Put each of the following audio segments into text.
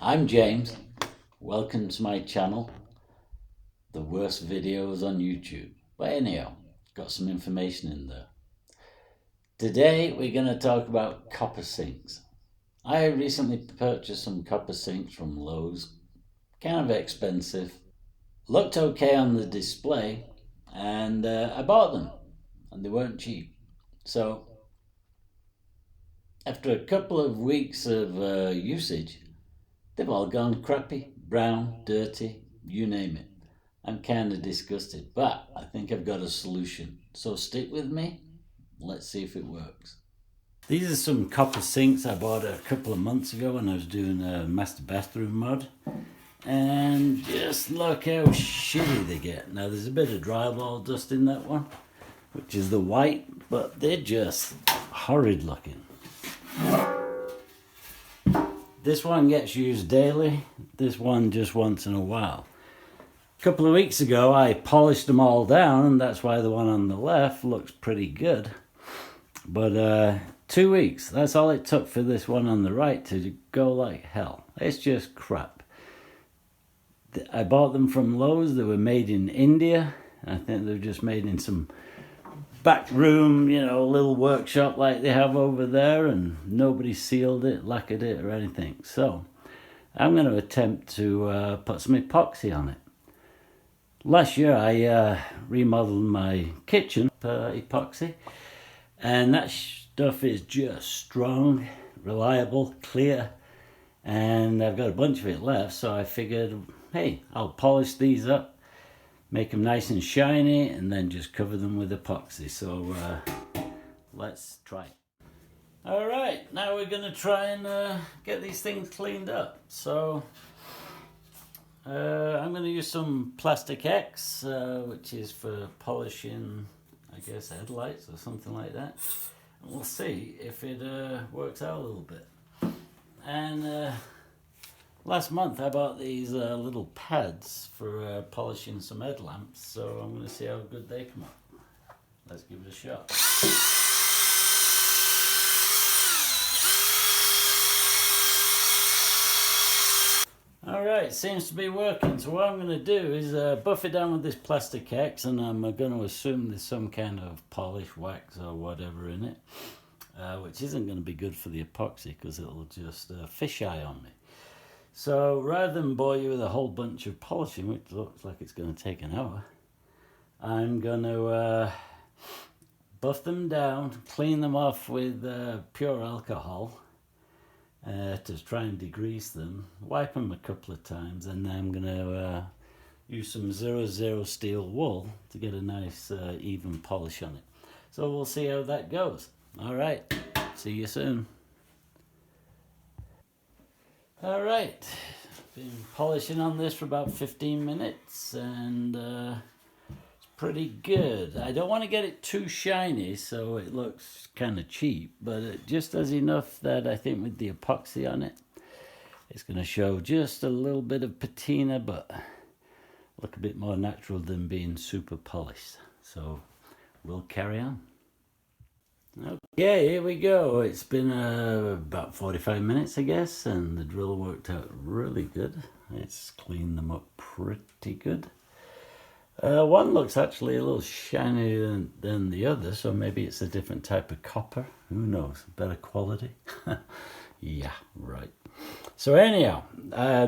I'm James. Welcome to my channel, the worst videos on YouTube. But anyhow, got some information in there. Today we're going to talk about copper sinks. I recently purchased some copper sinks from Lowe's. Kind of expensive. Looked okay on the display and I bought them and they weren't cheap. So after a couple of weeks of usage, they've all gone crappy, brown, dirty, you name it. I'm kind of disgusted, but I think I've got a solution. So stick with me. Let's see if it works. These are some copper sinks I bought a couple of months ago when I was doing a master bathroom mod. And just look how shitty they get. Now there's a bit of drywall dust in that one, which is the white, but they're just horrid looking. This one gets used daily, this one just once in a while. A couple of weeks ago I polished them all down, and that's why the one on the left looks pretty good. But 2 weeks, that's all it took for this one on the right to go like hell. It's just crap. I bought them from Lowe's. They were made in India. I think they're just made in some back room, little workshop like they have over there, and nobody sealed it, lacquered it or anything. So I'm going to attempt to put some epoxy on it. Last year I remodeled my kitchen epoxy, and that stuff is just strong, reliable, clear, and I've got a bunch of it left, so I figured, hey, I'll polish these up, make them nice and shiny, and then just cover them with epoxy. So let's try it. All right, now we're going to try and get these things cleaned up. So I'm going to use some Plastic X, which is for polishing, I guess, headlights or something like that. And we'll see if it works out a little bit. And last month I bought these little pads for polishing some headlamps, so I'm going to see how good they come up. Let's give it a shot. Alright, seems to be working. So what I'm going to do is buff it down with this Plastic X, and I'm going to assume there's some kind of polish, wax or whatever in it, which isn't going to be good for the epoxy because it'll just fisheye on me. So rather than bore you with a whole bunch of polishing, which looks like it's going to take an hour, I'm going to buff them down, clean them off with pure alcohol to try and degrease them, wipe them a couple of times, and then I'm going to use some 00 steel wool to get a nice even polish on it. So we'll see how that goes. Alright, see you soon. Alright, been polishing on this for about 15 minutes, and it's pretty good. I don't want to get it too shiny so it looks kind of cheap, but it just does enough that I think with the epoxy on it, it's going to show just a little bit of patina, but look a bit more natural than being super polished. So we'll carry on. Okay, here we go. It's been about 45 minutes, I guess, and the drill worked out really good. It's cleaned them up pretty good. One looks actually a little shinier than the other, so maybe it's a different type of copper. Who knows? Better quality. Yeah, right. So anyhow,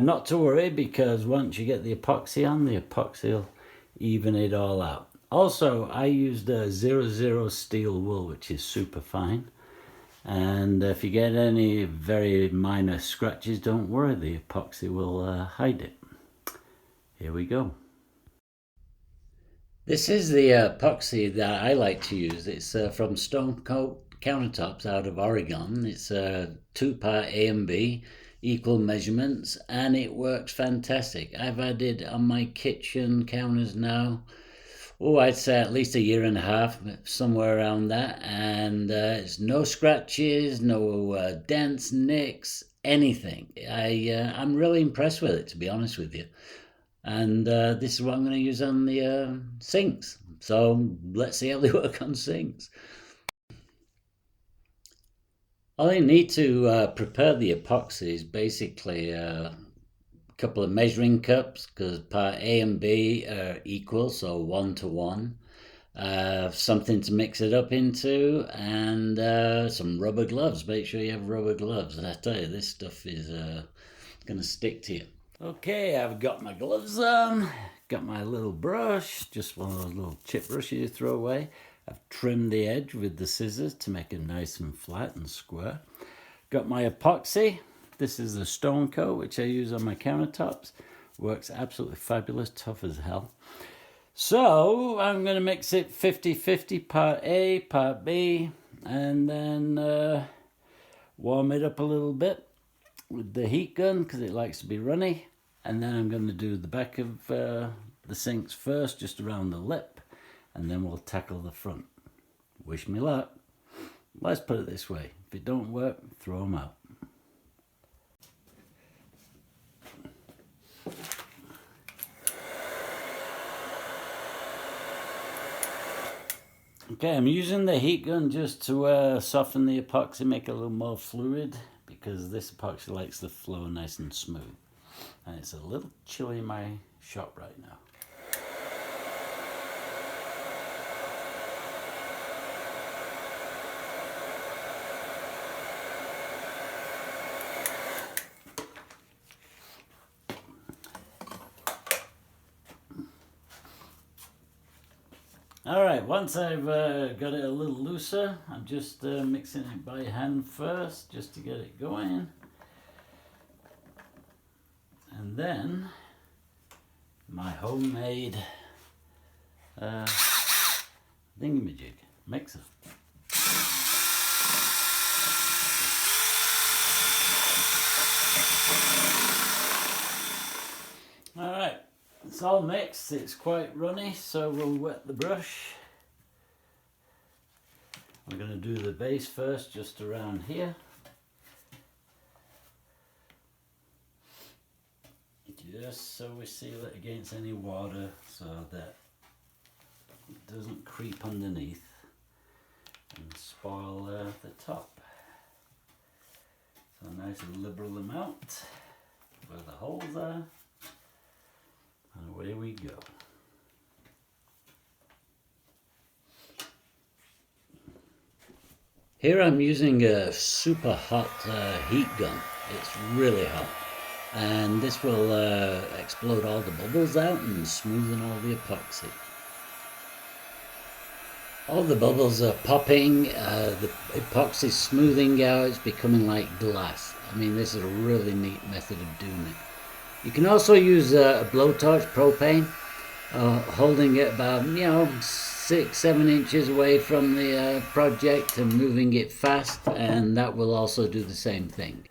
not to worry, because once you get the epoxy on, the epoxy will even it all out. Also, I used a 00 steel wool, which is super fine. And if you get any very minor scratches, don't worry, the epoxy will hide it. Here we go. This is the epoxy that I like to use. It's from Stone Coat Countertops out of Oregon. It's a 2-part A and B, equal measurements, and it works fantastic. I've had it on my kitchen counters now, I'd say at least a year and a half, somewhere around that, and it's no scratches, no dents, nicks, anything. I'm really impressed with it, to be honest with you. And this is what I'm going to use on the sinks. So let's see how they work on sinks. All you need to prepare the epoxy is basically couple of measuring cups because part A and B are equal, so 1 to 1. Something to mix it up into, and some rubber gloves. Make sure you have rubber gloves. And I tell you, this stuff is going to stick to you. Okay, I've got my gloves on, got my little brush, just one of those little chip brushes you throw away. I've trimmed the edge with the scissors to make it nice and flat and square. Got my epoxy. This is the stone coat, which I use on my countertops. Works absolutely fabulous, tough as hell. So I'm going to mix it 50-50, part A, part B, and then warm it up a little bit with the heat gun because it likes to be runny. And then I'm going to do the back of the sinks first, just around the lip, and then we'll tackle the front. Wish me luck. Let's put it this way. If it don't work, throw them out. Okay, I'm using the heat gun just to soften the epoxy, make it a little more fluid, because this epoxy likes to flow nice and smooth. And it's a little chilly in my shop right now. Alright, once I've got it a little looser, I'm just mixing it by hand first, just to get it going. And then, my homemade thingamajig mixer. Alright. It's all mixed, it's quite runny, so we'll wet the brush. We're going to do the base first, just around here. Just so we seal it against any water so that it doesn't creep underneath and spoil the top. So a nice liberal amount where the holes are. And away we go. Here I'm using a super hot heat gun. It's really hot. And this will explode all the bubbles out and smoothen all the epoxy. All the bubbles are popping, the epoxy smoothing out, it's becoming like glass. I mean, this is a really neat method of doing it. You can also use a blowtorch, propane, holding it about 6-7 inches away from the project and moving it fast, and that will also do the same thing.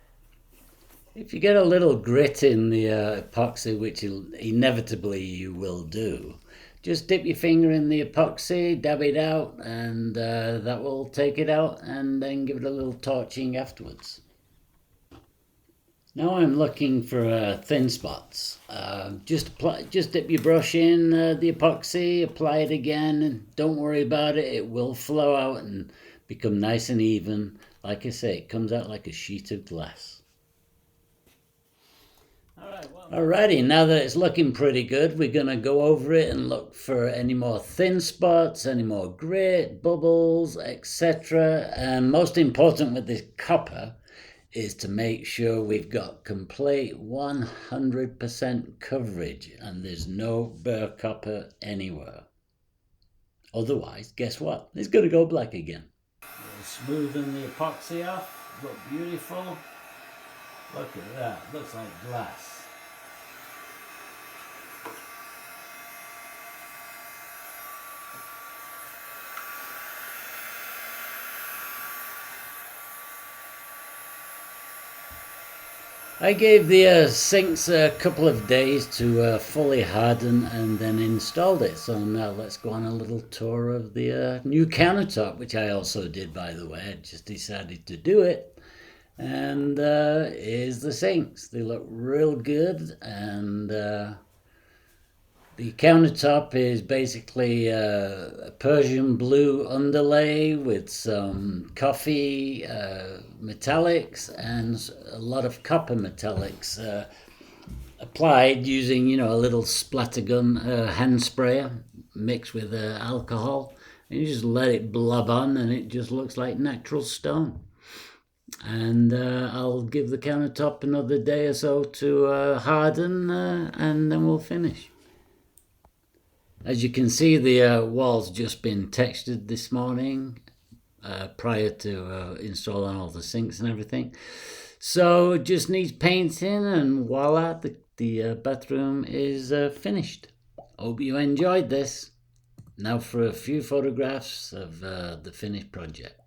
If you get a little grit in the epoxy, which inevitably you will do, just dip your finger in the epoxy, dab it out, and that will take it out, and then give it a little torching afterwards. Now I'm looking for thin spots. Just dip your brush in the epoxy, apply it again, and don't worry about it. It will flow out and become nice and even. Like I say, it comes out like a sheet of glass. Alrighty, now that it's looking pretty good, we're going to go over it and look for any more thin spots, any more grit, bubbles, etc. And most important with this copper is to make sure we've got complete 100% coverage and there's no bare copper anywhere. Otherwise, guess what? It's going to go black again. Smoothing the epoxy off, look beautiful. Look at that, looks like glass. I gave the sinks a couple of days to fully harden and then installed it. So now let's go on a little tour of the new countertop, which I also did, by the way. I just decided to do it. And here's the sinks. They look real good, and the countertop is basically a Persian blue underlay with some coffee metallics and a lot of copper metallics applied using, a little splatter gun hand sprayer mixed with alcohol. And you just let it blob on and it just looks like natural stone. And I'll give the countertop another day or so to harden, and then we'll finish. As you can see, the wall's just been textured this morning prior to installing all the sinks and everything. So it just needs painting, and voila, the bathroom is finished. Hope you enjoyed this. Now for a few photographs of the finished project.